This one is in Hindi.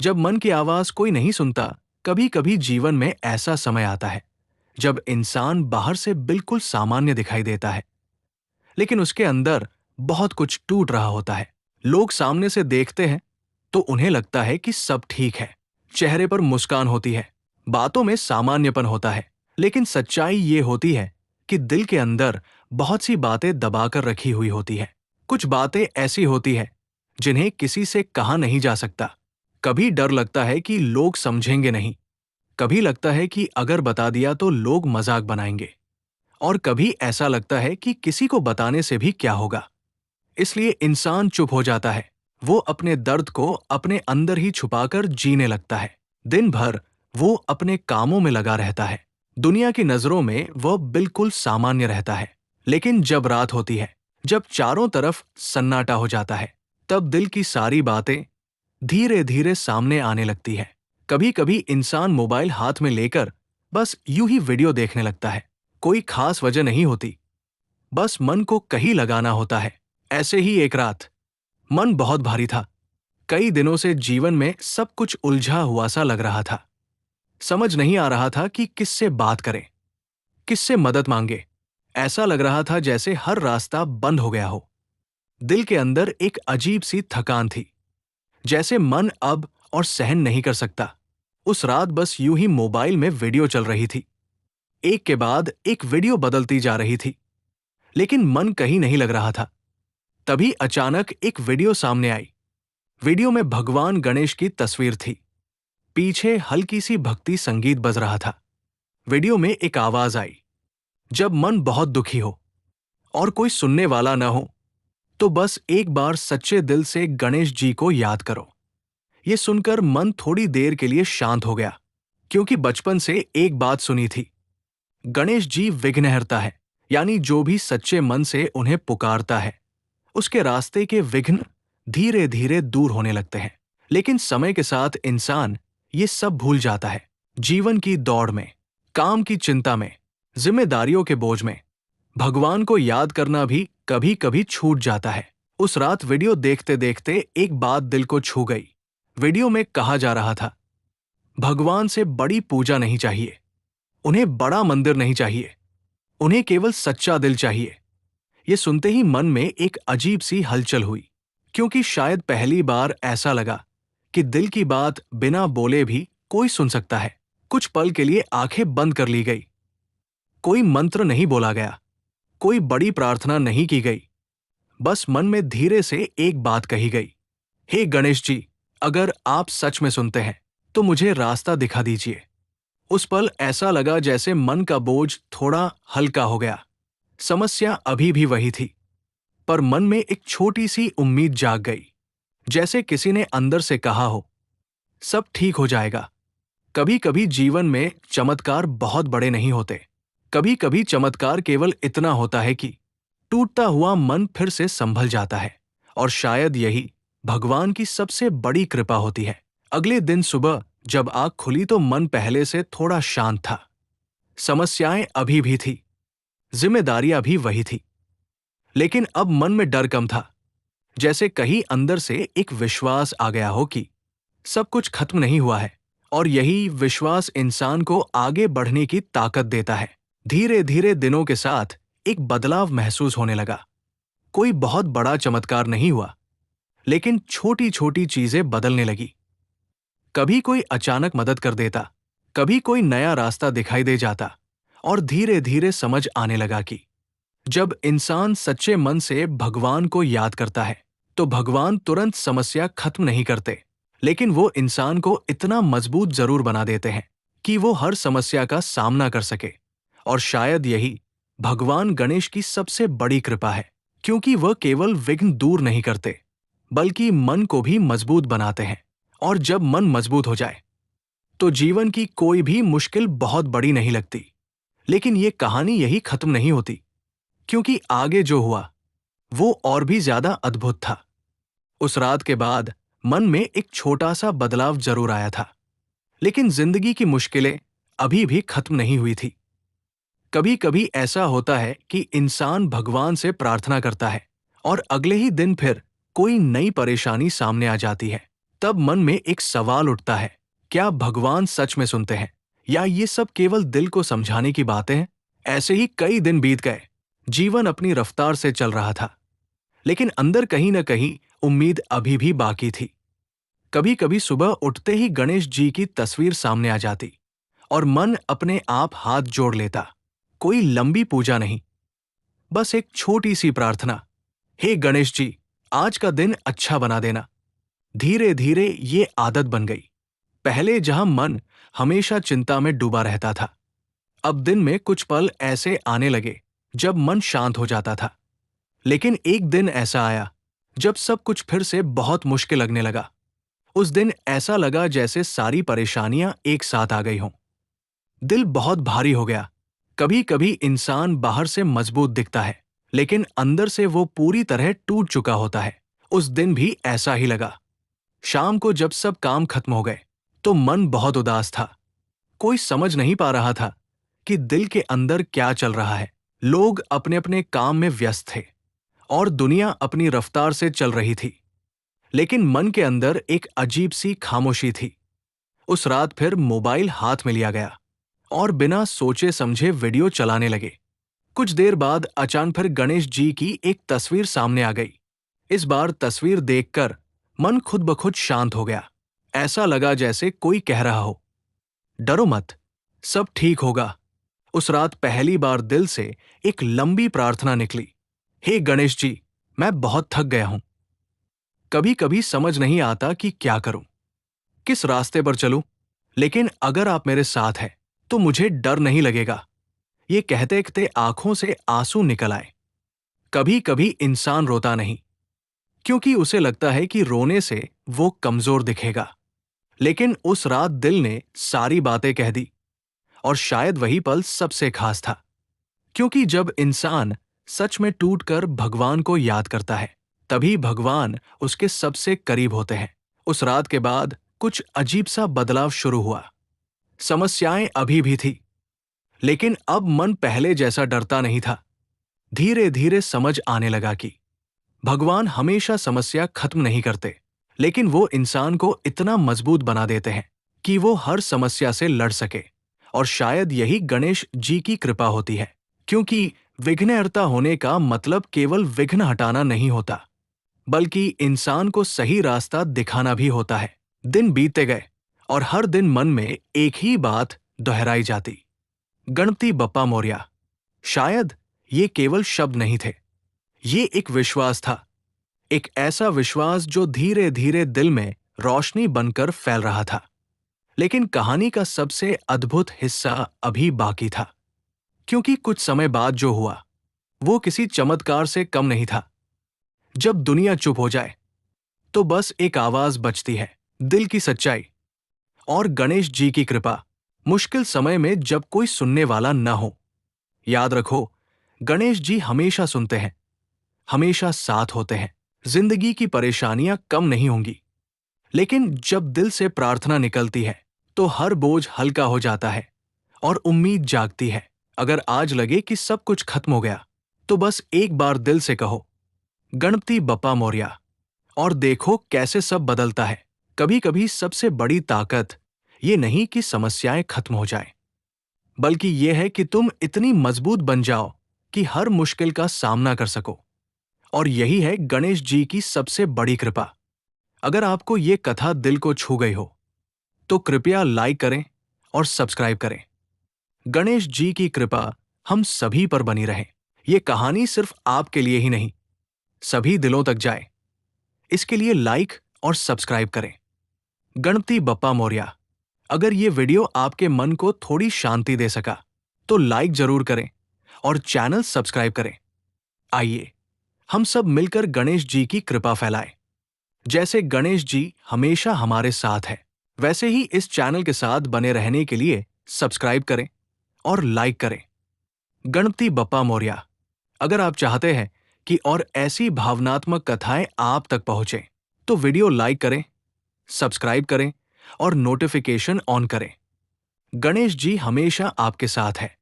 जब मन की आवाज कोई नहीं सुनता, कभी कभी जीवन में ऐसा समय आता है जब इंसान बाहर से बिल्कुल सामान्य दिखाई देता है, लेकिन उसके अंदर बहुत कुछ टूट रहा होता है। लोग सामने से देखते हैं तो उन्हें लगता है कि सब ठीक है, चेहरे पर मुस्कान होती है, बातों में सामान्यपन होता है, लेकिन सच्चाई ये होती है कि दिल के अंदर बहुत सी बातें दबाकर रखी हुई होती है। कुछ बातें ऐसी होती है जिन्हें किसी से कहा नहीं जा सकता। कभी डर लगता है कि लोग समझेंगे नहीं, कभी लगता है कि अगर बता दिया तो लोग मजाक बनाएंगे, और कभी ऐसा लगता है कि किसी को बताने से भी क्या होगा। इसलिए इंसान चुप हो जाता है। वो अपने दर्द को अपने अंदर ही छुपाकर जीने लगता है। दिन भर वो अपने कामों में लगा रहता है। दुनिया की नजरों में वह बिल्कुल सामान्य रहता है। लेकिन जब रात होती है, जब चारों तरफ सन्नाटा हो जाता है, तब दिल की सारी बातें धीरे धीरे सामने आने लगती है। कभी कभी इंसान मोबाइल हाथ में लेकर बस यूं ही वीडियो देखने लगता है। कोई खास वजह नहीं होती, बस मन को कहीं लगाना होता है। ऐसे ही एक रात मन बहुत भारी था। कई दिनों से जीवन में सब कुछ उलझा हुआ सा लग रहा था। समझ नहीं आ रहा था कि किससे बात करें, किससे मदद मांगे। ऐसा लग रहा था जैसे हर रास्ता बंद हो गया हो। दिल के अंदर एक अजीब सी थकान थी, जैसे मन अब और सहन नहीं कर सकता। उस रात बस यूं ही मोबाइल में वीडियो चल रही थी। एक के बाद एक वीडियो बदलती जा रही थी, लेकिन मन कहीं नहीं लग रहा था। तभी अचानक एक वीडियो सामने आई। वीडियो में भगवान गणेश की तस्वीर थी। पीछे हल्की सी भक्ति संगीत बज रहा था। वीडियो में एक आवाज आई, जब मन बहुत दुखी हो और कोई सुनने वाला न हो, तो बस एक बार सच्चे दिल से गणेश जी को याद करो। ये सुनकर मन थोड़ी देर के लिए शांत हो गया, क्योंकि बचपन से एक बात सुनी थी, गणेश जी विघ्नहर्ता है, यानी जो भी सच्चे मन से उन्हें पुकारता है, उसके रास्ते के विघ्न धीरे धीरे दूर होने लगते हैं। लेकिन समय के साथ इंसान ये सब भूल जाता है। जीवन की दौड़ में, काम की चिंता में, जिम्मेदारियों के बोझ में भगवान को याद करना भी कभी कभी छूट जाता है। उस रात वीडियो देखते देखते एक बात दिल को छू गई। वीडियो में कहा जा रहा था, भगवान से बड़ी पूजा नहीं चाहिए, उन्हें बड़ा मंदिर नहीं चाहिए, उन्हें केवल सच्चा दिल चाहिए। ये सुनते ही मन में एक अजीब सी हलचल हुई, क्योंकि शायद पहली बार ऐसा लगा कि दिल की बात बिना बोले भी कोई सुन सकता है। कुछ पल के लिए आंखें बंद कर ली गई। कोई मंत्र नहीं बोला गया, कोई बड़ी प्रार्थना नहीं की गई। बस मन में धीरे से एक बात कही गई, हे गणेश जी, अगर आप सच में सुनते हैं तो मुझे रास्ता दिखा दीजिए। उस पल ऐसा लगा जैसे मन का बोझ थोड़ा हल्का हो गया। समस्या अभी भी वही थी, पर मन में एक छोटी सी उम्मीद जाग गई, जैसे किसी ने अंदर से कहा हो, सब ठीक हो जाएगा। कभी कभी जीवन में चमत्कार बहुत बड़े नहीं होते। कभी कभी चमत्कार केवल इतना होता है कि टूटता हुआ मन फिर से संभल जाता है, और शायद यही भगवान की सबसे बड़ी कृपा होती है। अगले दिन सुबह जब आँख खुली तो मन पहले से थोड़ा शांत था। समस्याएं अभी भी थी, जिम्मेदारियां भी वही थी, लेकिन अब मन में डर कम था। जैसे कहीं अंदर से एक विश्वास आ गया हो कि सब कुछ खत्म नहीं हुआ है, और यही विश्वास इंसान को आगे बढ़ने की ताकत देता है। धीरे धीरे दिनों के साथ एक बदलाव महसूस होने लगा। कोई बहुत बड़ा चमत्कार नहीं हुआ, लेकिन छोटी छोटी चीजें बदलने लगी। कभी कोई अचानक मदद कर देता, कभी कोई नया रास्ता दिखाई दे जाता, और धीरे धीरे समझ आने लगा कि जब इंसान सच्चे मन से भगवान को याद करता है, तो भगवान तुरंत समस्या खत्म नहीं करते, लेकिन वो इंसान को इतना मजबूत जरूर बना देते हैं कि वो हर समस्या का सामना कर सके। और शायद यही भगवान गणेश की सबसे बड़ी कृपा है, क्योंकि वह केवल विघ्न दूर नहीं करते, बल्कि मन को भी मजबूत बनाते हैं। और जब मन मजबूत हो जाए, तो जीवन की कोई भी मुश्किल बहुत बड़ी नहीं लगती। लेकिन ये कहानी यही खत्म नहीं होती, क्योंकि आगे जो हुआ वो और भी ज्यादा अद्भुत था। उस रात के बाद मन में एक छोटा सा बदलाव जरूर आया था, लेकिन जिंदगी की मुश्किलें अभी भी खत्म नहीं हुई थी। कभी कभी ऐसा होता है कि इंसान भगवान से प्रार्थना करता है, और अगले ही दिन फिर कोई नई परेशानी सामने आ जाती है। तब मन में एक सवाल उठता है, क्या भगवान सच में सुनते हैं या ये सब केवल दिल को समझाने की बातें हैं? ऐसे ही कई दिन बीत गए। जीवन अपनी रफ्तार से चल रहा था, लेकिन अंदर कहीं न कहीं उम्मीद अभी भी बाकी थी। कभी कभी सुबह उठते ही गणेश जी की तस्वीर सामने आ जाती और मन अपने आप हाथ जोड़ लेता। कोई लंबी पूजा नहीं, बस एक छोटी सी प्रार्थना, हे गणेश जी, आज का दिन अच्छा बना देना। धीरे धीरे ये आदत बन गई। पहले जहां मन हमेशा चिंता में डूबा रहता था, अब दिन में कुछ पल ऐसे आने लगे जब मन शांत हो जाता था। लेकिन एक दिन ऐसा आया जब सब कुछ फिर से बहुत मुश्किल लगने लगा। उस दिन ऐसा लगा जैसे सारी परेशानियां एक साथ आ गई हों। दिल बहुत भारी हो गया। कभी कभी इंसान बाहर से मजबूत दिखता है, लेकिन अंदर से वो पूरी तरह टूट चुका होता है। उस दिन भी ऐसा ही लगा। शाम को जब सब काम खत्म हो गए, तो मन बहुत उदास था। कोई समझ नहीं पा रहा था कि दिल के अंदर क्या चल रहा है। लोग अपने अपने काम में व्यस्त थे और दुनिया अपनी रफ्तार से चल रही थी, लेकिन मन के अंदर एक अजीब सी खामोशी थी। उस रात फिर मोबाइल हाथ में लिया गया और बिना सोचे समझे वीडियो चलाने लगे। कुछ देर बाद अचानक फिर गणेश जी की एक तस्वीर सामने आ गई। इस बार तस्वीर देखकर मन खुद ब खुद शांत हो गया। ऐसा लगा जैसे कोई कह रहा हो, डरो मत, सब ठीक होगा। उस रात पहली बार दिल से एक लंबी प्रार्थना निकली, हे गणेश जी, मैं बहुत थक गया हूं। कभी कभी समझ नहीं आता कि क्या करूं, किस रास्ते पर चलूं, लेकिन अगर आप मेरे साथ हैं तो मुझे डर नहीं लगेगा। ये कहते कहते आंखों से आंसू निकल आए। कभी कभी इंसान रोता नहीं क्योंकि उसे लगता है कि रोने से वो कमजोर दिखेगा, लेकिन उस रात दिल ने सारी बातें कह दी। और शायद वही पल सबसे खास था, क्योंकि जब इंसान सच में टूटकर भगवान को याद करता है, तभी भगवान उसके सबसे करीब होते हैं। उस रात के बाद कुछ अजीब सा बदलाव शुरू हुआ। समस्याएं अभी भी थी, लेकिन अब मन पहले जैसा डरता नहीं था। धीरे धीरे समझ आने लगा कि भगवान हमेशा समस्या खत्म नहीं करते, लेकिन वो इंसान को इतना मजबूत बना देते हैं कि वो हर समस्या से लड़ सके। और शायद यही गणेश जी की कृपा होती है, क्योंकि विघ्नहर्ता होने का मतलब केवल विघ्न हटाना नहीं होता, बल्कि इंसान को सही रास्ता दिखाना भी होता है। दिन बीतते गए और हर दिन मन में एक ही बात दोहराई जाती, गणपति बप्पा मोरया। शायद ये केवल शब्द नहीं थे, ये एक विश्वास था, एक ऐसा विश्वास जो धीरे धीरे दिल में रोशनी बनकर फैल रहा था। लेकिन कहानी का सबसे अद्भुत हिस्सा अभी बाकी था, क्योंकि कुछ समय बाद जो हुआ वो किसी चमत्कार से कम नहीं था। जब दुनिया चुप हो जाए तो बस एक आवाज बचती है, दिल की सच्चाई और गणेश जी की कृपा। मुश्किल समय में जब कोई सुनने वाला न हो, याद रखो, गणेश जी हमेशा सुनते हैं, हमेशा साथ होते हैं। जिंदगी की परेशानियां कम नहीं होंगी, लेकिन जब दिल से प्रार्थना निकलती है तो हर बोझ हल्का हो जाता है और उम्मीद जागती है। अगर आज लगे कि सब कुछ खत्म हो गया, तो बस एक बार दिल से कहो, गणपति बप्पा मोरया, और देखो कैसे सब बदलता है। कभी कभी सबसे बड़ी ताकत ये नहीं कि समस्याएं खत्म हो जाएं, बल्कि ये है कि तुम इतनी मजबूत बन जाओ कि हर मुश्किल का सामना कर सको। और यही है गणेश जी की सबसे बड़ी कृपा। अगर आपको ये कथा दिल को छू गई हो, तो कृपया लाइक करें और सब्सक्राइब करें। गणेश जी की कृपा हम सभी पर बनी रहे। ये कहानी सिर्फ आपके लिए ही नहीं, सभी दिलों तक जाए, इसके लिए लाइक और सब्सक्राइब करें। गणपति बप्पा मोरया। अगर ये वीडियो आपके मन को थोड़ी शांति दे सका, तो लाइक जरूर करें और चैनल सब्सक्राइब करें। आइए हम सब मिलकर गणेश जी की कृपा फैलाएं। जैसे गणेश जी हमेशा हमारे साथ है, वैसे ही इस चैनल के साथ बने रहने के लिए सब्सक्राइब करें और लाइक करें। गणपति बप्पा मोरया। अगर आप चाहते हैं कि और ऐसी भावनात्मक कथाएं आप तक पहुंचें, तो वीडियो लाइक करें, सब्सक्राइब करें और नोटिफिकेशन ऑन करें। गणेश जी हमेशा आपके साथ है।